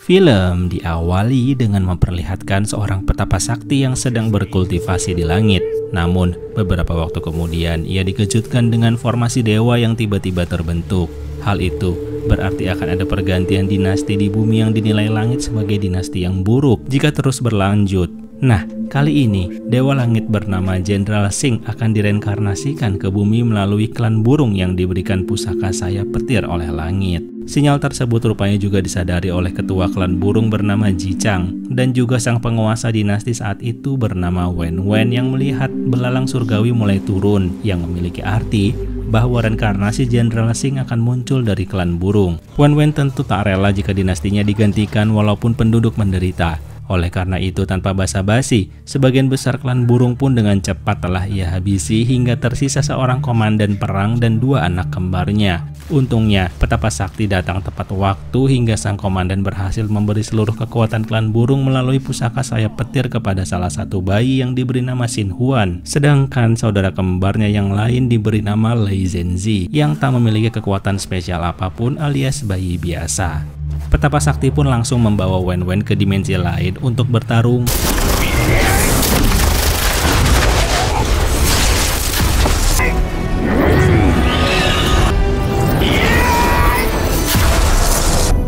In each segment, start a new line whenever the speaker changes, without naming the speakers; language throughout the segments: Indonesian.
Film diawali dengan memperlihatkan seorang petapa sakti yang sedang berkultivasi di langit. Namun, beberapa waktu kemudian ia dikejutkan dengan formasi dewa yang tiba-tiba terbentuk. Hal itu berarti akan ada pergantian dinasti di bumi yang dinilai langit sebagai dinasti yang buruk jika terus berlanjut. Nah, kali ini dewa langit bernama Jenderal Singh akan direinkarnasikan ke bumi melalui klan burung yang diberikan pusaka sayap petir oleh langit. Sinyal tersebut rupanya juga disadari oleh ketua klan burung bernama Ji Chang dan juga sang penguasa dinasti saat itu bernama Wen Wen yang melihat belalang surgawi mulai turun yang memiliki arti bahwa reinkarnasi Jenderal Singh akan muncul dari klan burung. Wen Wen tentu tak rela jika dinastinya digantikan walaupun penduduk menderita. Oleh karena itu, tanpa basa-basi, sebagian besar klan burung pun dengan cepat telah ia habisi hingga tersisa seorang komandan perang dan 2 anak kembarnya. Untungnya, petapa sakti datang tepat waktu hingga sang komandan berhasil memberi seluruh kekuatan klan burung melalui pusaka sayap petir kepada salah satu bayi yang diberi nama Xin Huan. Sedangkan saudara kembarnya yang lain diberi nama Lei Zhenzi yang tak memiliki kekuatan spesial apapun alias bayi biasa. Petapa sakti pun langsung membawa Wen Wen ke dimensi lain untuk bertarung.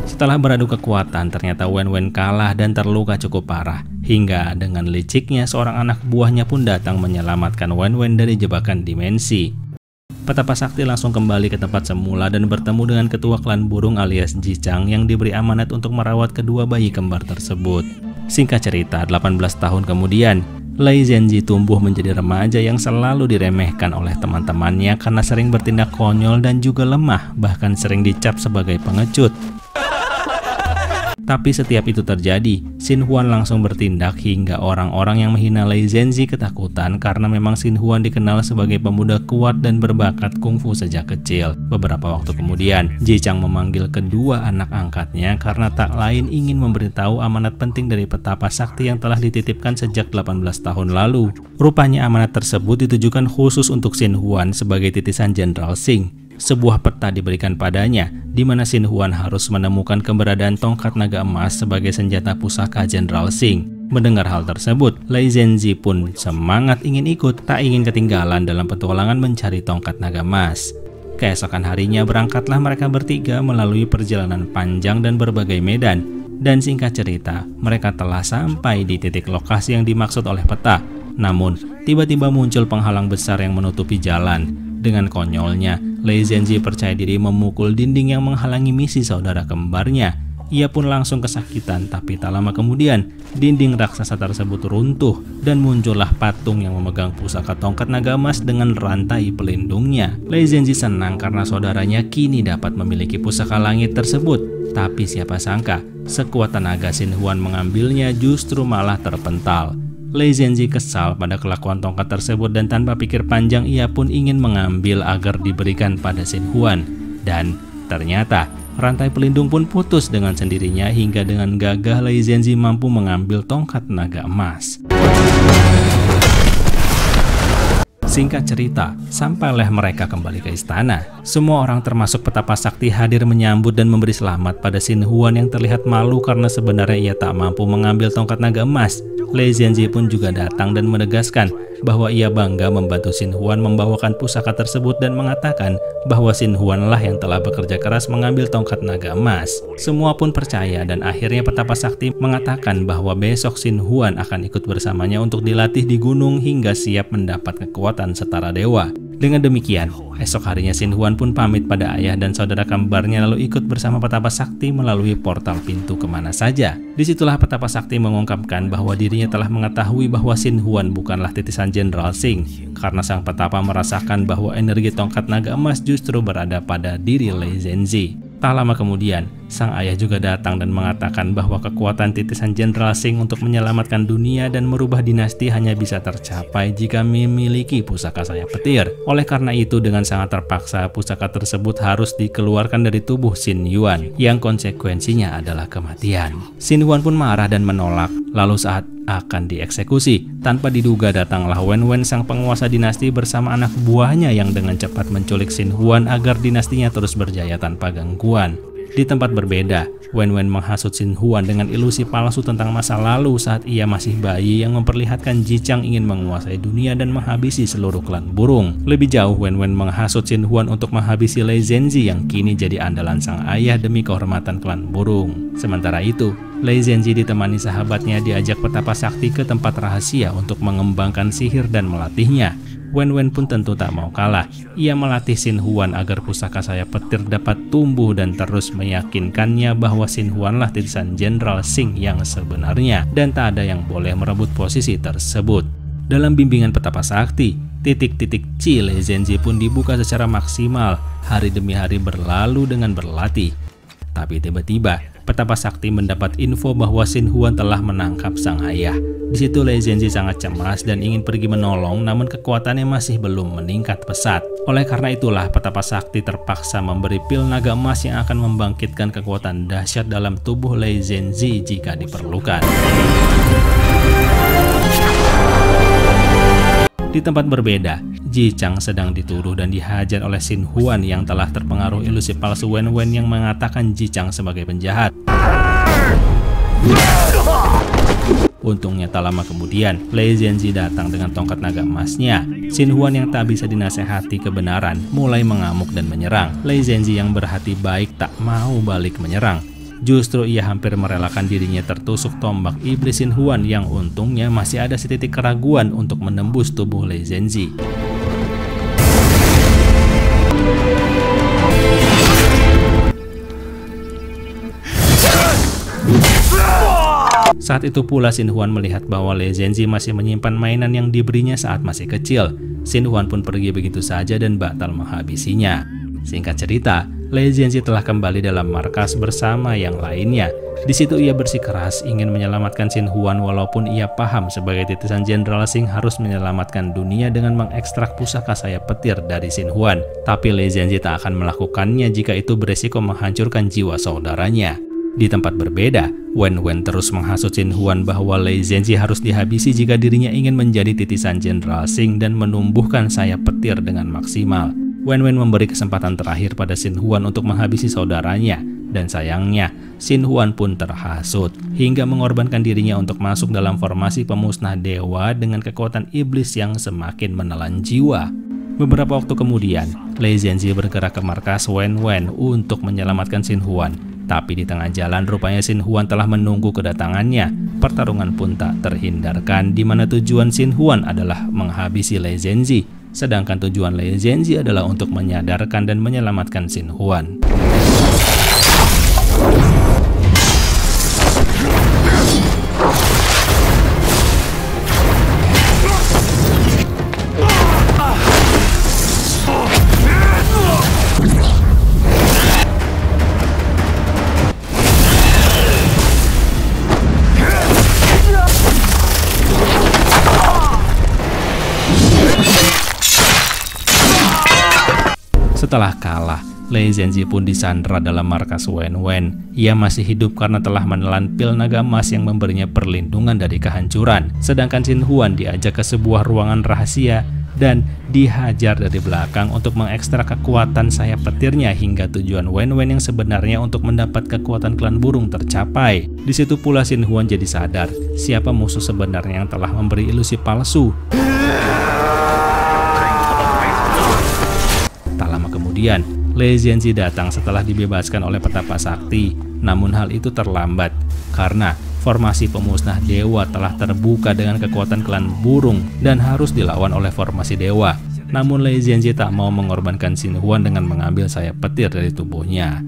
Setelah beradu kekuatan, ternyata Wen Wen kalah dan terluka cukup parah. Hingga dengan liciknya seorang anak buahnya pun datang menyelamatkan Wen Wen dari jebakan dimensi. Petapa sakti langsung kembali ke tempat semula dan bertemu dengan ketua klan burung alias Ji Chang yang diberi amanat untuk merawat kedua bayi kembar tersebut. Singkat cerita, 18 tahun kemudian, Lei Zhenzi tumbuh menjadi remaja yang selalu diremehkan oleh teman-temannya karena sering bertindak konyol dan juga lemah, bahkan sering dicap sebagai pengecut. Tapi setiap itu terjadi, Xin Huan langsung bertindak hingga orang-orang yang menghina Lei Zhenzi ketakutan karena memang Xin Huan dikenal sebagai pemuda kuat dan berbakat kungfu sejak kecil. Beberapa waktu kemudian, Ji Chang memanggil kedua anak angkatnya karena tak lain ingin memberitahu amanat penting dari petapa sakti yang telah dititipkan sejak 18 tahun lalu. Rupanya amanat tersebut ditujukan khusus untuk Xin Huan sebagai titisan Jenderal Singh. Sebuah peta diberikan padanya, di mana Xin Huan harus menemukan keberadaan tongkat naga emas sebagai senjata pusaka Jenderal Singh. Mendengar hal tersebut, Lei Zhenzi pun semangat ingin ikut, tak ingin ketinggalan dalam petualangan mencari tongkat naga emas. Keesokan harinya berangkatlah mereka bertiga melalui perjalanan panjang dan berbagai medan. Dan singkat cerita, mereka telah sampai di titik lokasi yang dimaksud oleh peta. Namun, tiba-tiba muncul penghalang besar yang menutupi jalan. Dengan konyolnya, Lei Zhenzi percaya diri memukul dinding yang menghalangi misi saudara kembarnya. Ia pun langsung kesakitan, tapi tak lama kemudian, dinding raksasa tersebut runtuh dan muncullah patung yang memegang pusaka tongkat naga emas dengan rantai pelindungnya. Lei Zhenzi senang karena saudaranya kini dapat memiliki pusaka langit tersebut. Tapi siapa sangka, sekuat tenaga Xin Huan mengambilnya justru malah terpental. Lei Zhenzi kesal pada kelakuan tongkat tersebut dan tanpa pikir panjang ia pun ingin mengambil agar diberikan pada Xin Huan. Dan ternyata rantai pelindung pun putus dengan sendirinya hingga dengan gagah Lei Zhenzi mampu mengambil tongkat naga emas. Singkat cerita, sampailah mereka kembali ke istana. Semua orang termasuk petapa sakti hadir menyambut dan memberi selamat pada Xin Huan yang terlihat malu karena sebenarnya ia tak mampu mengambil tongkat naga emas. Lei Zhenzi pun juga datang dan menegaskan bahwa ia bangga membantu Xin Huan membawakan pusaka tersebut dan mengatakan bahwa Xin Huan lah yang telah bekerja keras mengambil tongkat naga emas. Semua pun percaya dan akhirnya petapa sakti mengatakan bahwa besok Xin Huan akan ikut bersamanya untuk dilatih di gunung hingga siap mendapat kekuatan setara dewa. Dengan demikian, esok harinya Xin Huan pun pamit pada ayah dan saudara kembarnya lalu ikut bersama petapa sakti melalui portal pintu kemana saja. Disitulah petapa sakti mengungkapkan bahwa dirinya telah mengetahui bahwa Xin Huan bukanlah titisan Jenderal Singh karena sang petapa merasakan bahwa energi tongkat naga emas justru berada pada diri Lei Zhenzi. Tak lama kemudian, sang ayah juga datang dan mengatakan bahwa kekuatan titisan Jenderal Singh untuk menyelamatkan dunia dan merubah dinasti hanya bisa tercapai jika memiliki pusaka sayap petir. Oleh karena itu, dengan sangat terpaksa pusaka tersebut harus dikeluarkan dari tubuh Xin Huan, yang konsekuensinya adalah kematian. Xin Huan pun marah dan menolak, lalu saat akan dieksekusi, tanpa diduga datanglah Wen Wen sang penguasa dinasti bersama anak buahnya yang dengan cepat menculik Xin Huan agar dinastinya terus berjaya tanpa gangguan. Di tempat berbeda, Wen Wen menghasut Xin Huan dengan ilusi palsu tentang masa lalu saat ia masih bayi yang memperlihatkan Ji Chang ingin menguasai dunia dan menghabisi seluruh klan burung. Lebih jauh, Wen Wen menghasut Xin Huan untuk menghabisi Lei Zhenzi yang kini jadi andalan sang ayah demi kehormatan klan burung. Sementara itu, Lei Zhenzi ditemani sahabatnya diajak petapa sakti ke tempat rahasia untuk mengembangkan sihir dan melatihnya. Wen Wen pun tentu tak mau kalah. Ia melatih Xin Huan agar pusaka sayap petir dapat tumbuh dan terus meyakinkannya bahwa Xin Huan lah titisan Jenderal Xing yang sebenarnya dan tak ada yang boleh merebut posisi tersebut. Dalam bimbingan petapa sakti, titik-titik Qi Lei Zhenzi pun dibuka secara maksimal. Hari demi hari berlalu dengan berlatih. Tapi tiba-tiba, petapa sakti mendapat info bahwa Xin Huan telah menangkap sang ayah. Di situ Lei Zhenzi sangat cemas dan ingin pergi menolong, namun kekuatannya masih belum meningkat pesat. Oleh karena itulah, petapa sakti terpaksa memberi pil naga emas yang akan membangkitkan kekuatan dahsyat dalam tubuh Lei Zhenzi jika diperlukan. Di tempat berbeda, Ji Chang sedang dituduh dan dihajar oleh Xin Huan yang telah terpengaruh ilusi palsu Wen Wen yang mengatakan Ji Chang sebagai penjahat. Untungnya tak lama kemudian, Lei Zhenzi datang dengan tongkat naga emasnya. Xin Huan yang tak bisa dinasehati kebenaran mulai mengamuk dan menyerang. Lei Zhenzi yang berhati baik tak mau balik menyerang. Justru ia hampir merelakan dirinya tertusuk tombak iblis Xin Huan yang untungnya masih ada setitik keraguan untuk menembus tubuh Lei Zhenzi. Saat itu pula Xin Huan melihat bahwa Lei Zhenzi masih menyimpan mainan yang diberinya saat masih kecil. Xin Huan pun pergi begitu saja dan batal menghabisinya. Singkat cerita, Lei Zhenzi telah kembali dalam markas bersama yang lainnya. Di situ ia bersikeras ingin menyelamatkan Xin Huan walaupun ia paham sebagai titisan Jenderal Xing harus menyelamatkan dunia dengan mengekstrak pusaka sayap petir dari Xin Huan. Tapi Lei Zhenzi tak akan melakukannya jika itu beresiko menghancurkan jiwa saudaranya. Di tempat berbeda, Wen Wen terus menghasut Xin Huan bahwa Lei Zhenzi harus dihabisi jika dirinya ingin menjadi titisan Jenderal Xing dan menumbuhkan sayap petir dengan maksimal. Wen Wen memberi kesempatan terakhir pada Xin Huan untuk menghabisi saudaranya, dan sayangnya, Xin Huan pun terhasut hingga mengorbankan dirinya untuk masuk dalam formasi pemusnah dewa dengan kekuatan iblis yang semakin menelan jiwa. Beberapa waktu kemudian, Lei Zhenzi bergerak ke markas Wen Wen untuk menyelamatkan Xin Huan. Tapi di tengah jalan rupanya Xin Huan telah menunggu kedatangannya. Pertarungan pun tak terhindarkan di mana tujuan Xin Huan adalah menghabisi Lei Zhenzi, sedangkan tujuan Lei Zhenzi adalah untuk menyadarkan dan menyelamatkan Xin Huan. Setelah kalah, Lei Zhenzi pun disandra dalam markas Wen Wen. Ia masih hidup karena telah menelan pil naga emas yang memberinya perlindungan dari kehancuran. Sedangkan Xin Huan diajak ke sebuah ruangan rahasia dan dihajar dari belakang untuk mengekstrak kekuatan sayap petirnya hingga tujuan Wen Wen yang sebenarnya untuk mendapat kekuatan klan burung tercapai. Di situ pula Xin Huan jadi sadar siapa musuh sebenarnya yang telah memberi ilusi palsu. Tak lama kemudian, Lei Zhenzi datang setelah dibebaskan oleh petapa sakti. Namun hal itu terlambat karena formasi pemusnah dewa telah terbuka dengan kekuatan klan burung dan harus dilawan oleh formasi dewa. Namun Lei Zhenzi tak mau mengorbankan Xin Huan dengan mengambil sayap petir dari tubuhnya.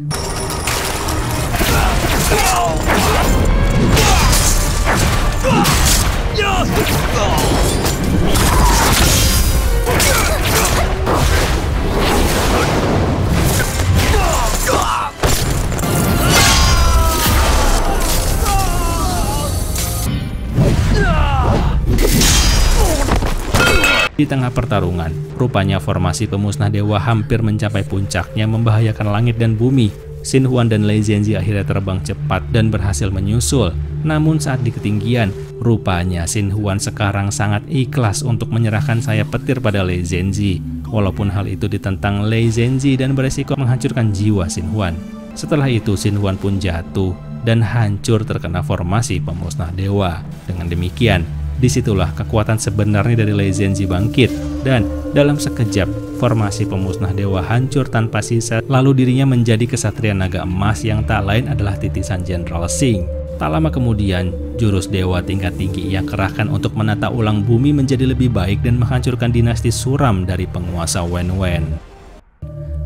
Di tengah pertarungan, rupanya formasi pemusnah dewa hampir mencapai puncaknya membahayakan langit dan bumi. Xin Huan dan Lei Zhenzi akhirnya terbang cepat dan berhasil menyusul. Namun saat di ketinggian, rupanya Xin Huan sekarang sangat ikhlas untuk menyerahkan sayap petir pada Lei Zhenzi. Walaupun hal itu ditentang Lei Zhenzi dan beresiko menghancurkan jiwa Xin Huan. Setelah itu Shin Huan pun jatuh dan hancur terkena formasi pemusnah dewa. Dengan demikian, disitulah kekuatan sebenarnya dari Lei Zhenzi bangkit, dan dalam sekejap formasi pemusnah dewa hancur tanpa sisa, lalu dirinya menjadi kesatria naga emas yang tak lain adalah titisan Jenderal Singh. Tak lama kemudian, jurus dewa tingkat tinggi ia kerahkan untuk menata ulang bumi menjadi lebih baik dan menghancurkan dinasti suram dari penguasa Wen Wen.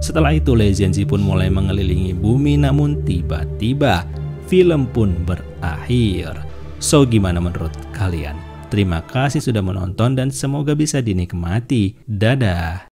Setelah itu Lei Zhenzi pun mulai mengelilingi bumi, namun tiba-tiba film pun berakhir. So, gimana menurut kalian? Terima kasih sudah menonton dan semoga bisa dinikmati. Dadah!